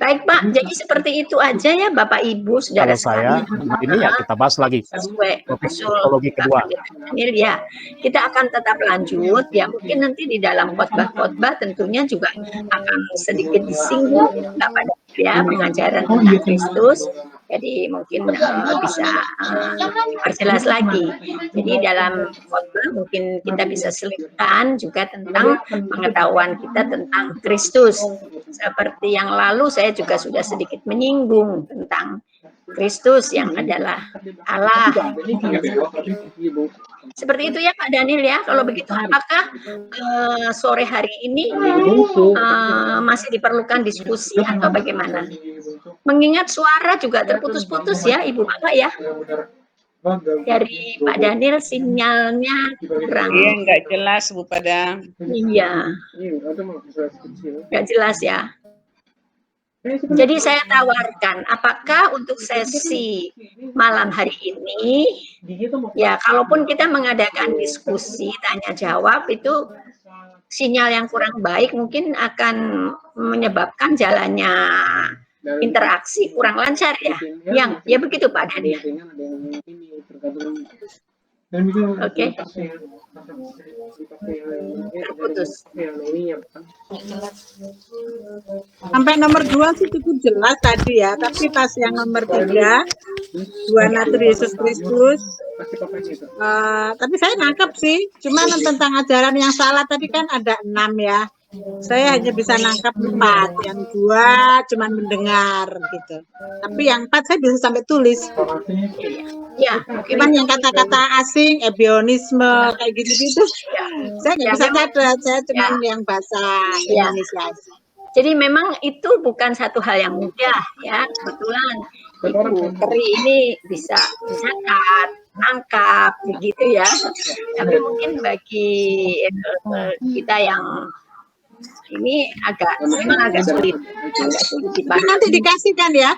Baik Pak, jadi seperti itu aja ya Bapak Ibu saudara Kalau saya ini ya kita bahas lagi sesuai usul kristologi kedua. Daniel ya. Kita akan tetap lanjut ya, mungkin nanti di dalam khotbah-khotbah tentunya juga akan sedikit disinggung Bapak ya pengajaran tentang Kristus. Jadi mungkin bisa diperjelas lagi. Jadi dalam khotbah mungkin kita bisa selipkan juga tentang pengetahuan kita tentang Kristus. Seperti yang lalu saya juga sudah sedikit menyinggung tentang Kristus yang adalah Allah. Seperti itu ya Pak Daniel ya. Kalau begitu apakah sore hari ini masih diperlukan diskusi atau bagaimana? Mengingat suara juga terputus-putus ya Ibu Bapak ya. Dari Pak Daniel sinyalnya kurang. Iya, nggak jelas Bu pada. Iya. Nggak jelas ya. Jadi saya tawarkan, apakah untuk sesi malam hari ini, ya kalaupun kita mengadakan diskusi tanya jawab itu sinyal yang kurang baik mungkin akan menyebabkan jalannya interaksi kurang lancar ya. Yang ya begitu Pak Daniel. Oke. Terputus. Sampai nomor 2 sih cukup jelas tadi ya, tapi pas yang nomor 3 dua natur Yesus Kristus, tapi saya nangkep sih, cuma tentang ajaran yang salah tadi kan ada 6 ya, saya hanya bisa nangkap 4, yang 2 cuma mendengar gitu, tapi yang 4 saya bisa sampai tulis. Ya, Cuman yang kata-kata asing, ebionisme kayak gitu-gitu, saya nggak bisa catat, saya cuma yang bahasa Indonesia aja. Jadi memang itu bukan satu hal yang mudah ya. Kebetulan Ibu Peri ini bisa catat, nangkap begitu ya. Tapi mungkin bagi kita yang ini memang agak sulit Tapi nanti dikasih kan ya,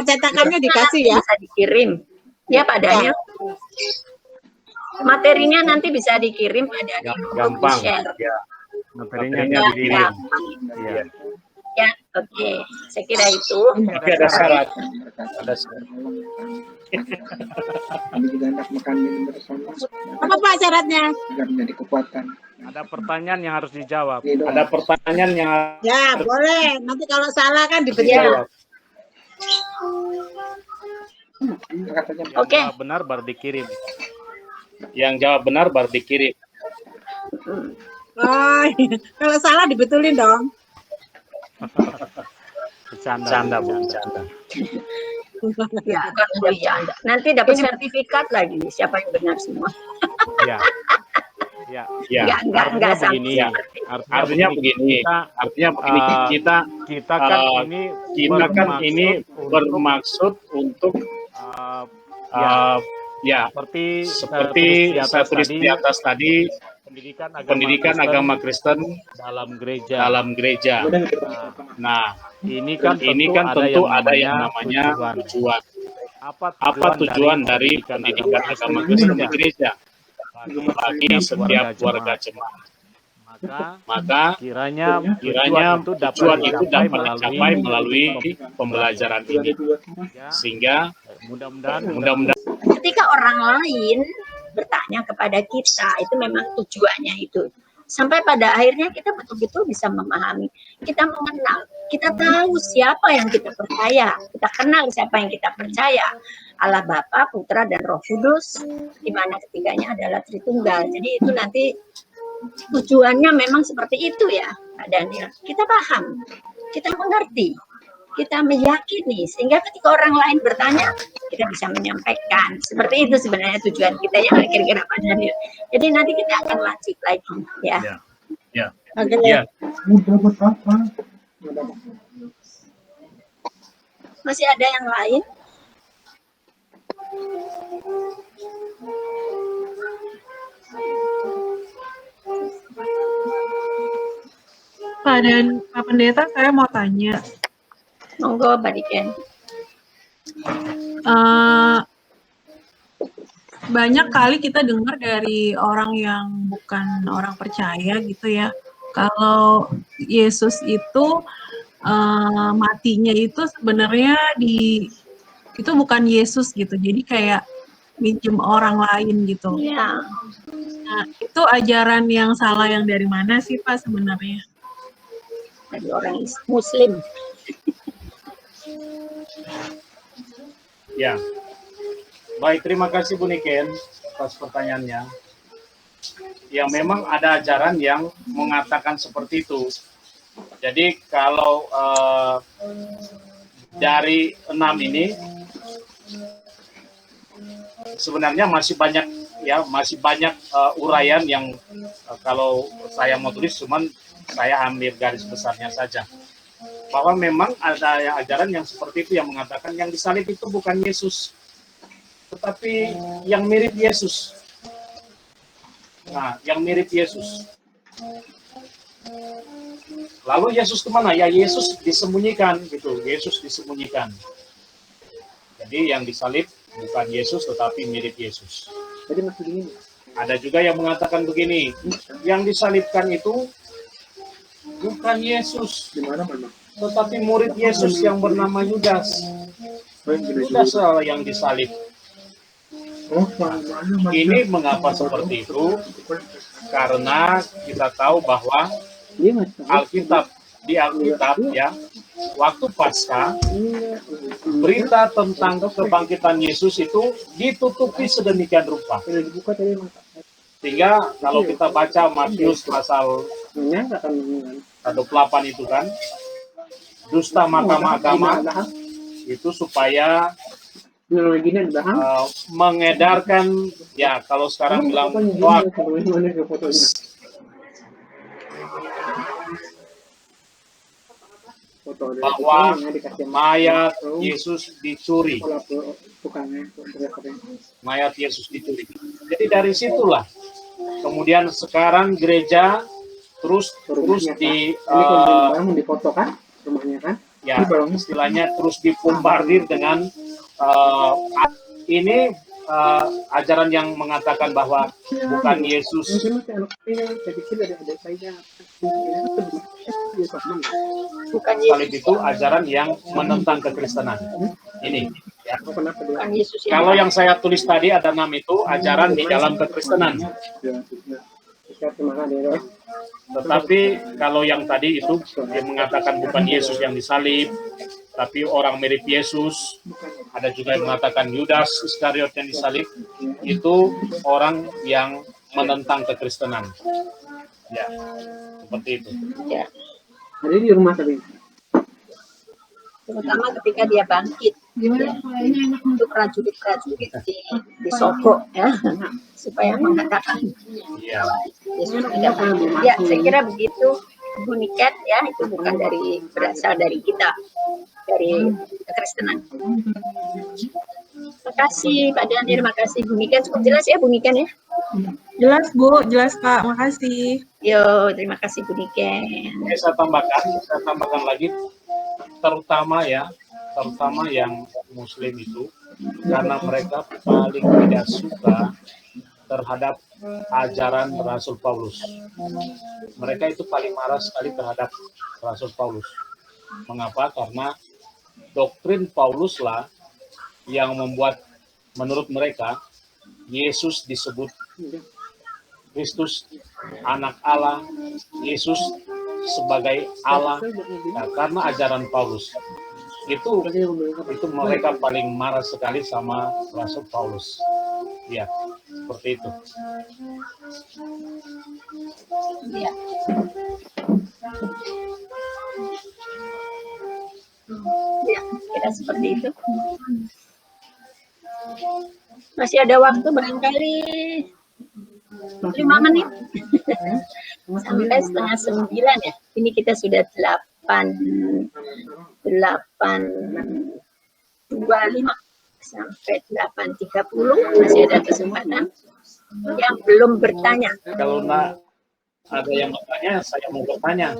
cetakannya dikasih ya. bisa dikirim ya Pak Daniel. Materinya nanti bisa dikirim Pak Daniel untuk Gampang. di-share. Ya. Materinya Ya, dikirim. gampang. Ya. Ya, oke. Saya kira itu. Tapi ada syarat. Ada Apa Pak syaratnya? Ada pertanyaan yang harus dijawab. Ada pertanyaan yang Ya boleh, nanti kalau salah kan diberi. Ya. Oke. jawab benar baru dikirim. Yang jawab benar baru dikirim. Oh, kalau salah dibetulin dong. Bercanda, bercanda. Ya, nanti dapat sertifikat lagi siapa yang benar semua. Ya. Ya. Enggak begini. Ya. Artinya begini. Artinya begini. Kita kan ini bermaksud untuk seperti saya tulis di atas tadi, pendidikan agama Kristen dalam gereja. Nah, ini kan tentu ada yang namanya tujuan. Apa tujuan dari pendidikan agama Kristen di gereja? Bagi setiap keluarga jemaat. Maka kiranya tujuan itu dapat dicapai melalui pembelajaran ini. Sehingga mudah-mudahan Ketika orang lain bertanya kepada kita, itu memang tujuannya itu. Sampai pada akhirnya kita betul-betul bisa memahami, kita mengenal, kita tahu siapa yang kita percaya, kita kenal siapa yang kita percaya. Allah Bapa, Putra, dan Roh Kudus, di mana ketiganya adalah Tritunggal. Jadi itu nanti tujuannya memang seperti itu ya, Pak Daniel. Kita paham, kita mengerti, kita meyakini, sehingga ketika orang lain bertanya, kita bisa menyampaikan. Seperti itu sebenarnya tujuan kita ya, kira-kira Pak Daniel. Jadi nanti kita akan lanjut lagi ya. Ya. Oke. Ya. Masih ada yang lain? Pak Pendeta, saya mau tanya. Monggo, Mbak Diken. Banyak kali kita dengar dari orang yang bukan orang percaya gitu ya, kalau Yesus itu matinya itu sebenarnya itu bukan Yesus gitu, jadi kayak minjem orang lain gitu. Ya, Nah, itu ajaran yang salah yang dari mana sih Pak sebenarnya? dari orang Muslim. Ya. Baik, terima kasih Bu Niken atas pertanyaannya. Ya, memang ada ajaran yang mengatakan seperti itu. Jadi kalau dari 6 ini sebenarnya masih banyak uraian yang kalau saya mau tulis, cuman saya ambil garis besarnya saja. Bahwa memang ada ajaran yang seperti itu yang mengatakan yang disalib itu bukan Yesus, tetapi yang mirip Yesus. Nah, yang mirip Yesus. Lalu Yesus kemana? Ya, Yesus disembunyikan gitu. Yesus disembunyikan. Jadi yang disalib bukan Yesus, tetapi mirip Yesus. Jadi masih begini. Ada juga yang mengatakan begini, yang disalibkan itu bukan Yesus, tetapi murid Yesus yang bernama Yudas. Yudas yang disalib. Ini mengapa seperti itu? Karena kita tahu bahwa Alkitab ya, waktu Paskah, berita tentang kebangkitan Yesus itu ditutupi sedemikian rupa. Sehingga kalau kita baca Matius pasal 28 itu kan, dusta mahkamah agama itu supaya mengedarkan, ya kalau sekarang bilang bahwa mayat Yesus dicuri. Mayat Yesus dicuri. Jadi dari situlah kemudian sekarang gereja terus difotokan rumahnya kan? Ya, istilahnya terus dibombardir dengan ini ajaran yang mengatakan bahwa bukan Yesus. Salib itu ajaran yang menentang kekristenan. Ini. Ya. Bukan Yesus yang Kalau yang saya tulis tadi ada 6 itu ajaran di dalam kekristenan. Tetapi kalau yang tadi itu dia mengatakan bukan Yesus yang disalib, tapi orang mirip Yesus. Ada juga yang mengatakan Yudas Iskariot yang disalib, itu orang yang menentang kekristenan. Ya, seperti itu. ya, Jadi di rumah tadi. terutama ketika dia bangkit. Ya, untuk prajurit-prajurit di Soko ya, supaya mengatakan Iya. Yesus tidak bangkit. Ya, saya kira begitu, Bu Niken ya, itu bukan berasal dari kita, dari kekristenan. Terima kasih Pak Daniel, terima kasih Bu Niken. Cukup jelas ya Bu Niken ya. Jelas Bu, jelas Kak, makasih. Yo, terima kasih Bu Niken. Oke, saya tambahkan lagi, terutama yang Muslim itu, karena mereka paling tidak suka terhadap ajaran Rasul Paulus. Mereka itu paling marah sekali terhadap Rasul Paulus. Mengapa? Karena doktrin Paulus lah yang membuat menurut mereka Yesus disebut Kristus Anak Allah, Yesus sebagai Allah, ya, karena ajaran Paulus. Itu mereka paling marah sekali sama Rasul Paulus. Ya, seperti itu. Ya. Ya, kira seperti itu. Masih ada waktu barangkali 5 menit. Sampai setengah 9 ya. Ini kita sudah 8:25 sampai 8:30. Masih ada kesempatan yang belum bertanya. Kalau nggak ada yang bertanya, saya mau bertanya.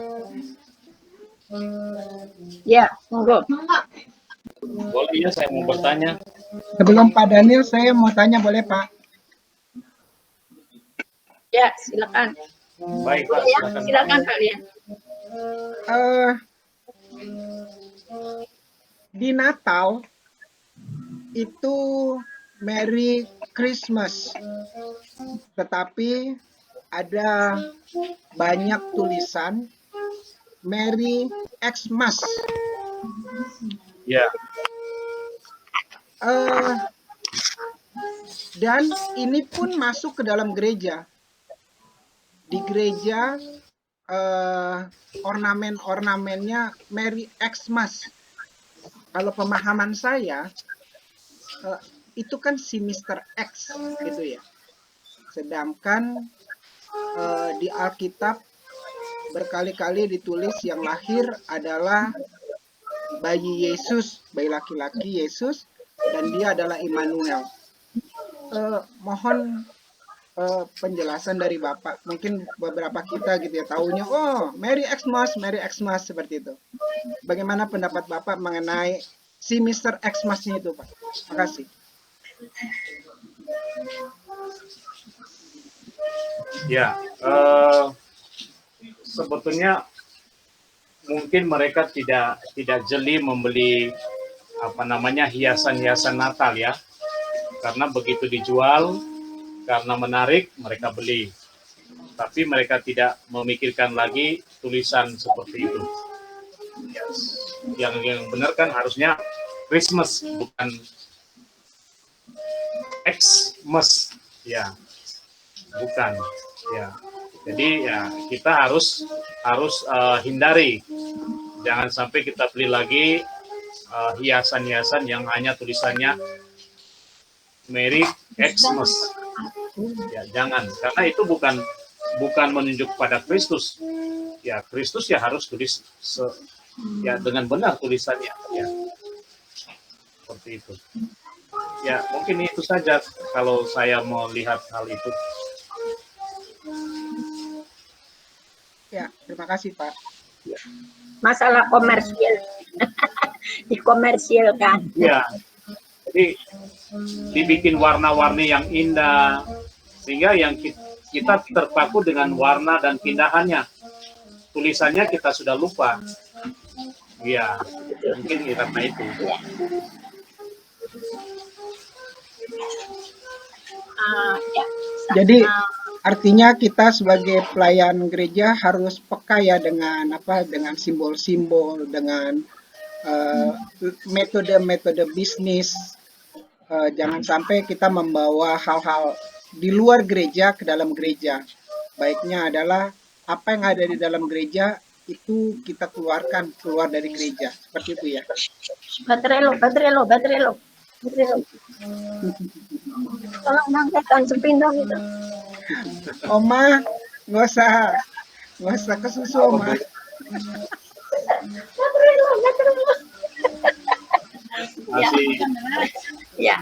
Ya, monggo. Boleh ya, saya mau bertanya. Sebelum Pak Daniel, saya mau tanya, boleh Pak? Ya, silakan. Baik, Pak, Ya, silakan. silakan kalian. Di Natal itu Merry Christmas, tetapi ada banyak tulisan Merry Xmas. Ya, Dan ini pun masuk ke dalam gereja. Di gereja ornamen-ornamennya Merry Xmas. Kalau pemahaman saya itu kan si Mr. X gitu ya. Sedangkan di Alkitab berkali-kali ditulis yang lahir adalah bayi Yesus, bayi laki-laki Yesus, dan dia adalah Immanuel. Mohon penjelasan dari Bapak. Mungkin beberapa kita gitu ya taunya, oh Merry Xmas seperti itu. Bagaimana pendapat Bapak mengenai si Mr. Xmas-nya itu, Pak? Terima kasih. ya. Sebetulnya mungkin mereka tidak jeli membeli hiasan-hiasan Natal ya, karena begitu dijual, karena menarik mereka beli. Tapi mereka tidak memikirkan lagi tulisan seperti itu. Yang benar kan harusnya Christmas, bukan Xmas, ya, bukan, ya. Jadi ya kita harus hindari, jangan sampai kita beli lagi hiasan-hiasan yang hanya tulisannya Merry Xmas. Ya jangan, karena itu bukan menunjuk pada Kristus. Ya Kristus ya harus tulis ya dengan benar tulisannya. Ya seperti itu. Ya mungkin itu saja kalau saya mau lihat hal itu. Ya, terima kasih Pak. Masalah komersial. Dikomersilkan. Ya, jadi dibikin warna-warni yang indah, sehingga yang kita terpaku dengan warna dan keindahannya. Tulisannya kita sudah lupa. Ya, mungkin karena itu. Ya. Jadi artinya kita sebagai pelayan gereja harus peka ya dengan simbol-simbol, dengan metode-metode bisnis. Jangan sampai kita membawa hal-hal di luar gereja ke dalam gereja. Baiknya adalah apa yang ada di dalam gereja itu kita keluar dari gereja. Seperti itu ya. Baterai lo. Tolong angkatkan sepindah itu. Oma, nggak usah ke susu, Oma. Baterai lo. Masih Ya.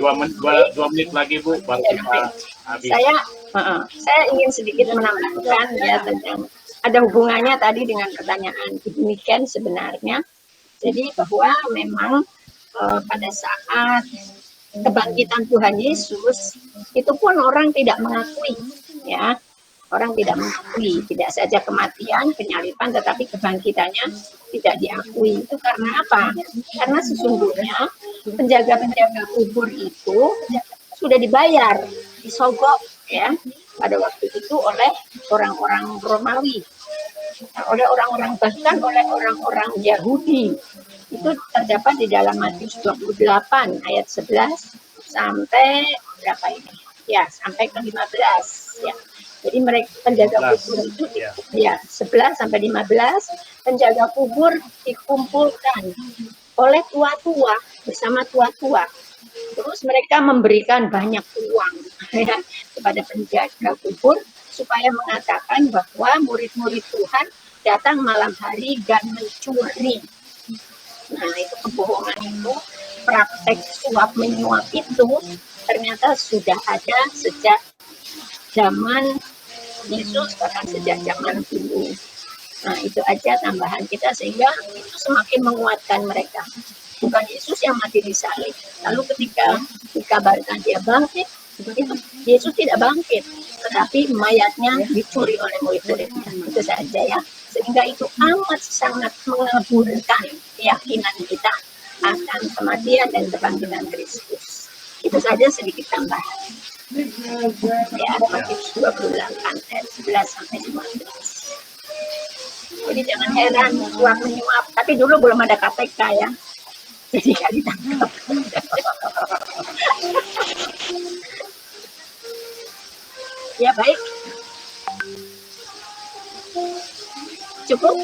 2 menit lagi Bu, baru kita habis. Saya ingin sedikit menambahkan ya tentang ada hubungannya tadi dengan pertanyaan demikian sebenarnya. Jadi bahwa memang pada saat kebangkitan Tuhan Yesus itu pun orang tidak mengakui ya. Orang tidak mengakui, tidak saja kematian, penyaliban, tetapi kebangkitannya tidak diakui. Itu karena apa? Karena sesungguhnya penjaga-penjaga kubur itu sudah dibayar, disogok, ya, pada waktu itu oleh orang-orang Romawi, oleh orang-orang bahkan oleh orang-orang Yahudi. Itu terdapat di dalam Matius 28 ayat 11 sampai berapa ini? Ya, sampai ke 15 ya. Jadi mereka penjaga kubur itu ya 11 sampai 15 penjaga kubur dikumpulkan oleh tua-tua bersama tua-tua. Terus mereka memberikan banyak uang ya, kepada penjaga kubur supaya mengatakan bahwa murid-murid Tuhan datang malam hari dan mencuri. Nah, itu kebohongan itu, praktek suap menyuap itu ternyata sudah ada sejak zaman Yesus, bahkan sejak zaman dulu. Nah, itu aja tambahan kita sehingga itu semakin menguatkan mereka. Bukan Yesus yang mati di salib. Lalu ketika dikabarkan dia bangkit, itu Yesus tidak bangkit, tetapi mayatnya dicuri oleh murid-muridnya. Itu saja ya. Sehingga itu amat sangat mengaburkan keyakinan kita akan kematian dan kebangkitan Kristus. Itu saja sedikit tambahan. Ya, Matius 28 ayat 11 sampai 15. Jadi jangan heran suap menyuap. Tapi dulu belum ada KPK ya. Jadi gak ditangkap. Ya baik. Cukup?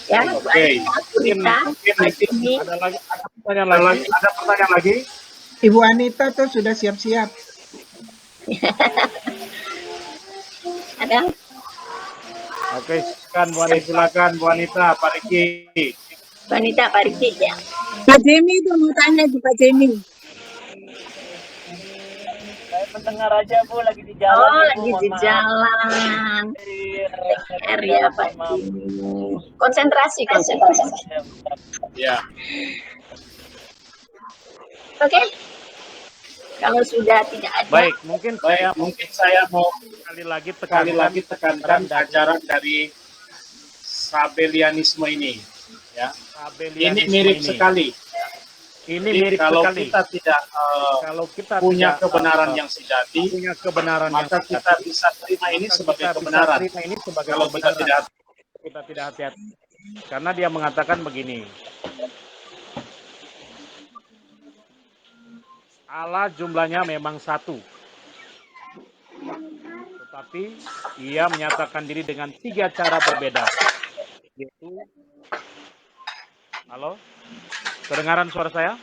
Ya, Oke. Mungkin ada pertanyaan lagi? Ibu Anita tuh sudah siap-siap. Ada? Oke, silakan Bu Anita, Pak Riki. Wanita Pak Riki ya. Pak Jemi itu mau tanya di Pak Jemi. Saya mendengar aja Bu, lagi di jalan. Oh, Bu, lagi mohon di maaf. jalan. Iya, Ya Pak Jemi. Konsentrasi. Ya. Oke. Kalau sudah tidak ada. Baik, mungkin saya mau sekali lagi tekankan ajaran dari Sabellianisme ini. Ya, ini mirip sekali. Ini mirip kalau sekali. kita tidak Punya kebenaran yang sejati, maka kita bisa terima ini sebagai kebenaran. Kalau kita tidak hati-hati. Karena dia mengatakan begini. Allah jumlahnya memang satu. Tetapi ia menyatakan diri dengan 3 cara berbeda. Yaitu, halo? Kedengaran suara saya?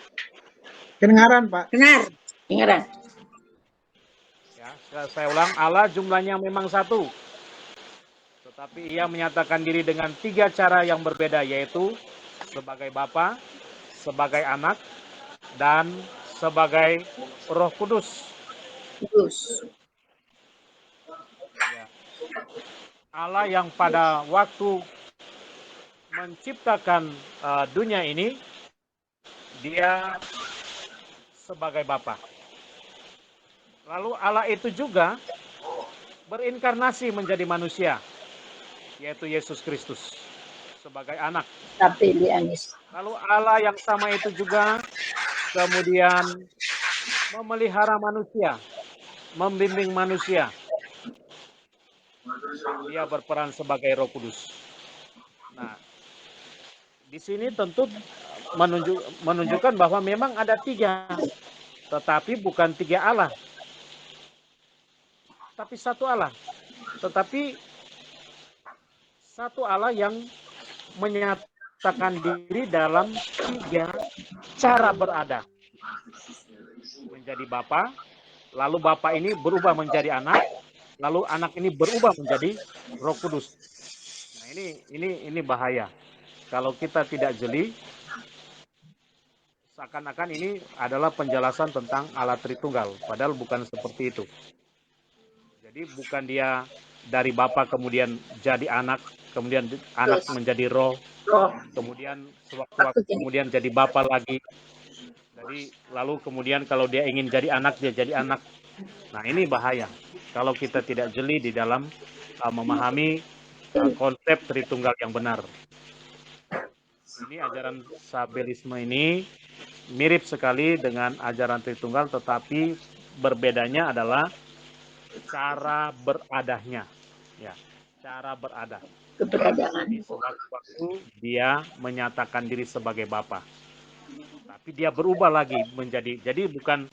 Kedengaran, Pak. Dengaran. Ya, saya ulang, Allah jumlahnya memang satu. Tetapi ia menyatakan diri dengan 3 cara yang berbeda, yaitu sebagai Bapa, sebagai Anak, dan sebagai Roh Kudus. Ya. Allah yang pada waktu menciptakan dunia ini, dia sebagai Bapa. Lalu Allah itu juga berinkarnasi menjadi manusia, yaitu Yesus Kristus sebagai anak. Lalu Allah yang sama itu juga kemudian memelihara manusia, membimbing manusia. Dia berperan sebagai Roh Kudus. Nah, di sini tentu menunjukkan bahwa memang ada 3, tetapi bukan 3 Allah, tapi satu Allah. Tetapi satu Allah yang menyatakan diri dalam 3 cara berada. Menjadi Bapa, lalu Bapa ini berubah menjadi Anak, lalu Anak ini berubah menjadi Roh Kudus. Nah, ini bahaya. Kalau kita tidak jeli, seakan-akan ini adalah penjelasan tentang Allah Tritunggal, padahal bukan seperti itu. Jadi bukan dia dari Bapa kemudian jadi Anak, kemudian Anak menjadi Roh, kemudian sewaktu-waktu kemudian jadi Bapa lagi. Jadi lalu kemudian kalau dia ingin jadi Anak, dia jadi Anak. Nah, ini bahaya kalau kita tidak jeli di dalam memahami konsep Tritunggal yang benar. Ini ajaran Sabellisme ini mirip sekali dengan ajaran Tritunggal, tetapi berbedanya adalah cara beradahnya, ya, cara beradah. Keberadaan. Jadi sewaktu-waktu dia menyatakan diri sebagai Bapa, tapi dia berubah lagi menjadi, jadi bukan